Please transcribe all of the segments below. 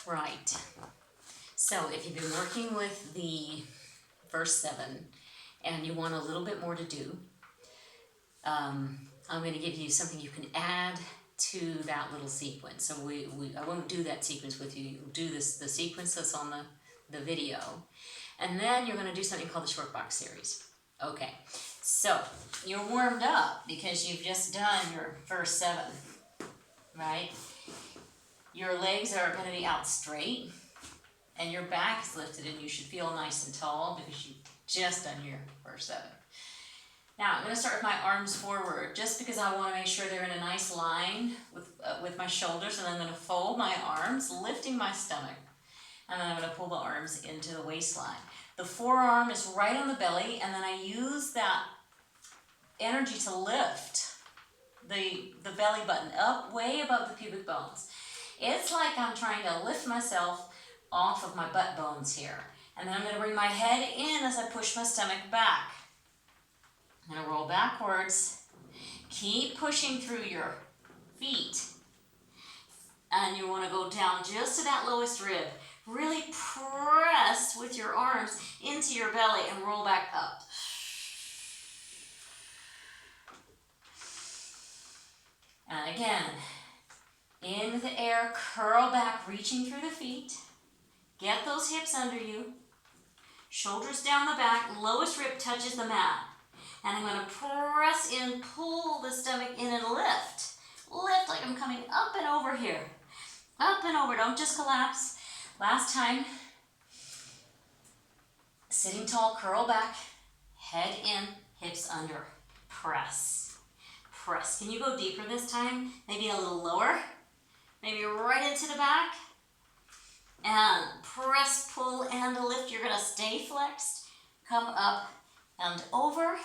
Right. So if you've been working with the verse 7 and you want a little bit more to do, I'm going to give you something you can add to that little sequence. So I won't do that sequence with you. You'll do the sequence that's on the video. And then you're going to do something called the short box series. Okay, so you're warmed up because you've just done your verse 7, right? Your legs are going to be out straight and your back is lifted and you should feel nice and tall because you've just done your verse 7. Now I'm going to start with my arms forward just because I want to make sure they're in a nice line with my shoulders, and I'm going to fold my arms, lifting my stomach, and then I'm going to pull the arms into the waistline. The forearm is right on the belly, and then I use that energy to lift the belly button up way above the pubic bones. It's like I'm trying to lift myself off of my butt bones here. And then I'm going to bring my head in as I push my stomach back. I'm going to roll backwards. Keep pushing through your feet. And you want to go down just to that lowest rib. Really press with your arms into your belly and roll back up. And again, in the air, curl back, reaching through the feet. Get those hips under you. Shoulders down the back, lowest rib touches the mat. And I'm going to press in, pull the stomach in and lift. Lift like I'm coming up and over here. Up and over, don't just collapse. Last time. Sitting tall, curl back, head in, hips under. Press. Press. Can you go deeper this time? Maybe a little lower. Maybe right into the back. And press, pull, and lift. You're going to stay flexed. Come up and over.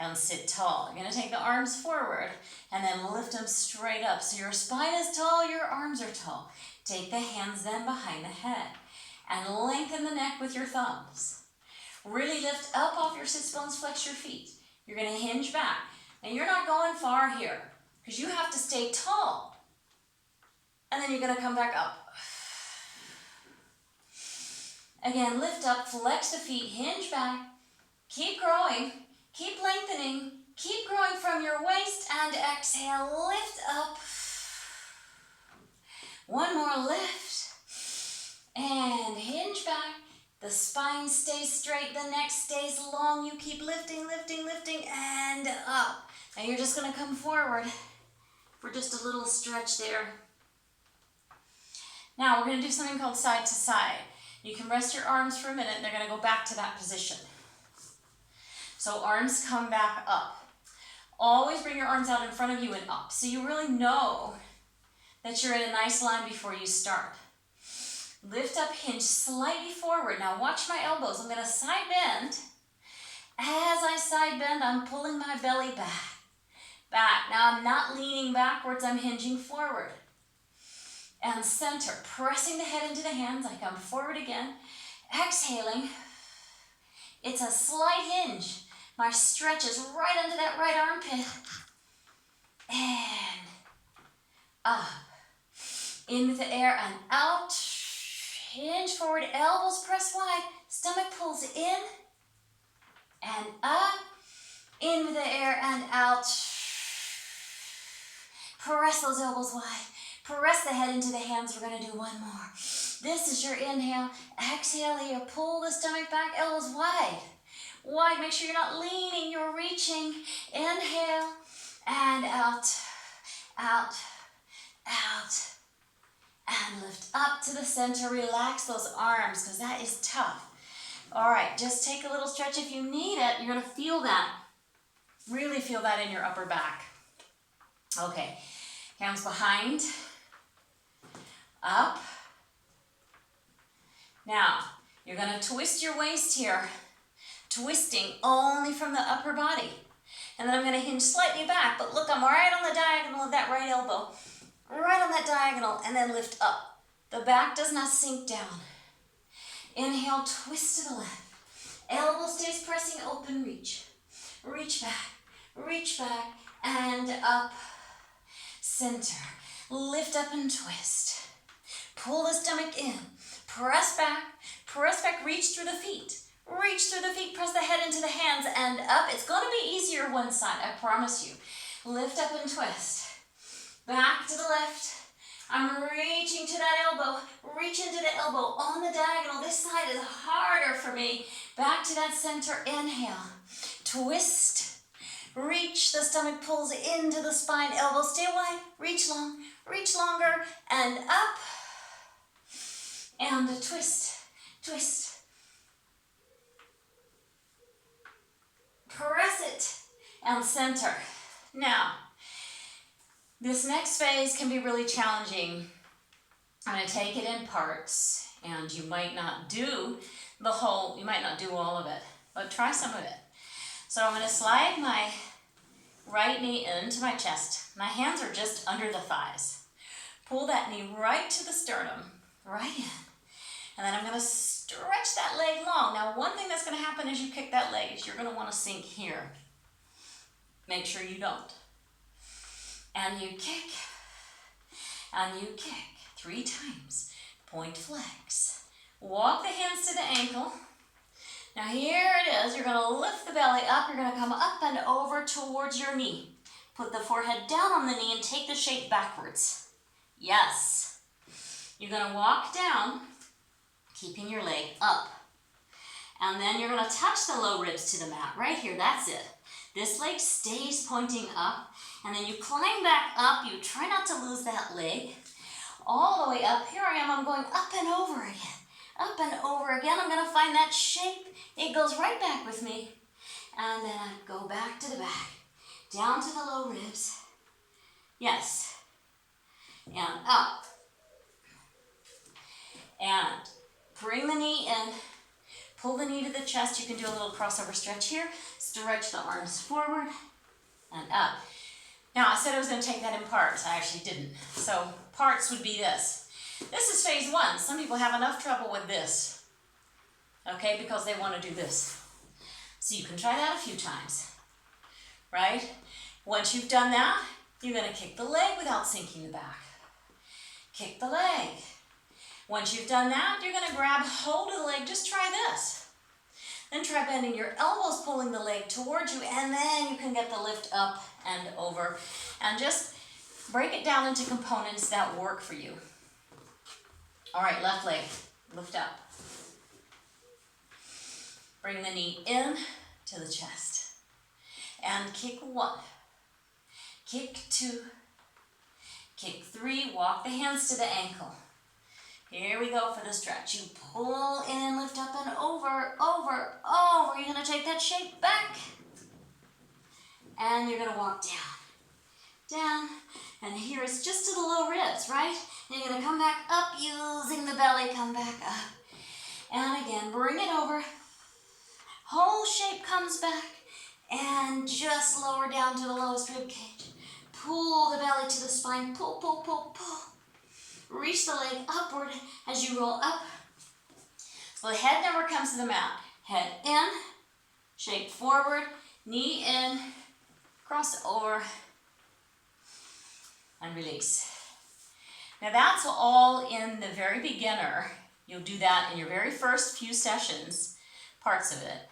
And sit tall. You're going to take the arms forward and then lift them straight up. So your spine is tall, your arms are tall. Take the hands then behind the head and lengthen the neck with your thumbs. Really lift up off your sits bones, flex your feet. You're going to hinge back. Now you're not going far here because you have to stay tall. And then you're going to come back up. Again, lift up, flex the feet, hinge back, keep growing. Keep lengthening, keep growing from your waist, and exhale, lift up. One more lift, and hinge back. The spine stays straight, the neck stays long. You keep lifting, lifting, lifting, and up. Now you're just gonna come forward for just a little stretch there. Now we're gonna do something called side to side. You can rest your arms for a minute, and they're gonna go back to that position. So arms come back up. Always bring your arms out in front of you and up. So you really know that you're in a nice line before you start. Lift up, hinge slightly forward. Now watch my elbows. I'm going to side bend. As I side bend, I'm pulling my belly back. Back. Now I'm not leaning backwards. I'm hinging forward. And center. Pressing the head into the hands. I come forward again. Exhaling. It's a slight hinge. My stretch is right under that right armpit. And up. In with the air and out. Hinge forward, elbows press wide. Stomach pulls in. And up. In with the air and out. Press those elbows wide. Press the head into the hands. We're going to do one more. This is your inhale. Exhale here. Pull the stomach back, elbows wide. Wide, make sure you're not leaning, you're reaching. Inhale and out, out, out. And lift up to the center. Relax those arms because that is tough. All right, just take a little stretch if you need it. You're going to feel that. Really feel that in your upper back. Okay, hands behind, up. Now, you're going to twist your waist here. Twisting only from the upper body. And then I'm going to hinge slightly back, but look, I'm right on the diagonal of that right elbow. Right on that diagonal, and then lift up. The back does not sink down. Inhale, twist to the left. Elbow stays pressing open, reach. Reach back, and up. Center. Lift up and twist. Pull the stomach in. Press back, reach through the feet. Reach through the feet, press the head into the hands and up. It's going to be easier one side, I promise you. Lift up and twist. Back to the left. I'm reaching to that elbow. Reach into the elbow on the diagonal. This side is harder for me. Back to that center. Inhale. Twist. Reach. The stomach pulls into the spine. Elbow stay wide. Reach long. Reach longer. And up. And a twist. Twist. Press it. And center. Now, this next phase can be really challenging. I'm going to take it in parts, and you might not do you might not do all of it, but try some of it. So I'm going to slide my right knee into my chest. My hands are just under the thighs. Pull that knee right to the sternum, right in. And then I'm going to stretch that leg long. Now, one thing that's going to happen as you kick that leg is you're going to want to sink here. Make sure you don't. And you kick, and you kick 3 times. Point flex. Walk the hands to the ankle. Now here it is. You're going to lift the belly up. You're going to come up and over towards your knee. Put the forehead down on the knee and take the shape backwards. Yes. You're going to walk down, keeping your leg up. And then you're going to touch the low ribs to the mat. Right here, that's it. This leg stays pointing up, and then you climb back up. You try not to lose that leg. All the way up. Here I am. I'm going up and over again. Up and over again. I'm going to find that shape. It goes right back with me. And then I go back to the back. Down to the low ribs. Yes. And up. And bring the knee in. Pull the knee to the chest. You can do a little crossover stretch here. Stretch the arms forward and up. Now, I said I was going to take that in parts. I actually didn't. So parts would be this. This is phase 1. Some people have enough trouble with this, okay, because they want to do this. So you can try that a few times, right? Once you've done that, you're going to kick the leg without sinking the back. Kick the leg. Once you've done that, you're going to grab hold of the leg. Just try this. Then try bending your elbows, pulling the leg towards you, and then you can get the lift up and over. And just break it down into components that work for you. All right, left leg, lift up. Bring the knee in to the chest. And kick 1. Kick 2. Kick 3. Walk the hands to the ankle. Here we go for the stretch. You pull in, lift up and over, over, over. You're going to take that shape back. And you're going to walk down, down. And here it's just to the low ribs, right? And you're going to come back up using the belly. Come back up. And again, bring it over. Whole shape comes back. And just lower down to the lowest rib cage. Pull the belly to the spine. Pull, pull, pull, pull. Reach the leg upward as you roll up. So the head never comes to the mat. Head in, shape forward, knee in, cross over, and release. Now that's all in the very beginner. You'll do that in your very first few sessions, parts of it,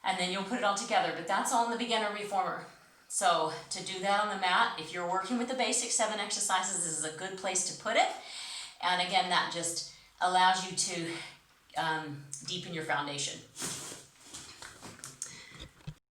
and then you'll put it all together, but that's all in the beginner reformer. So to do that on the mat, if you're working with the basic 7 exercises, this is a good place to put it. And again, that just allows you to deepen your foundation.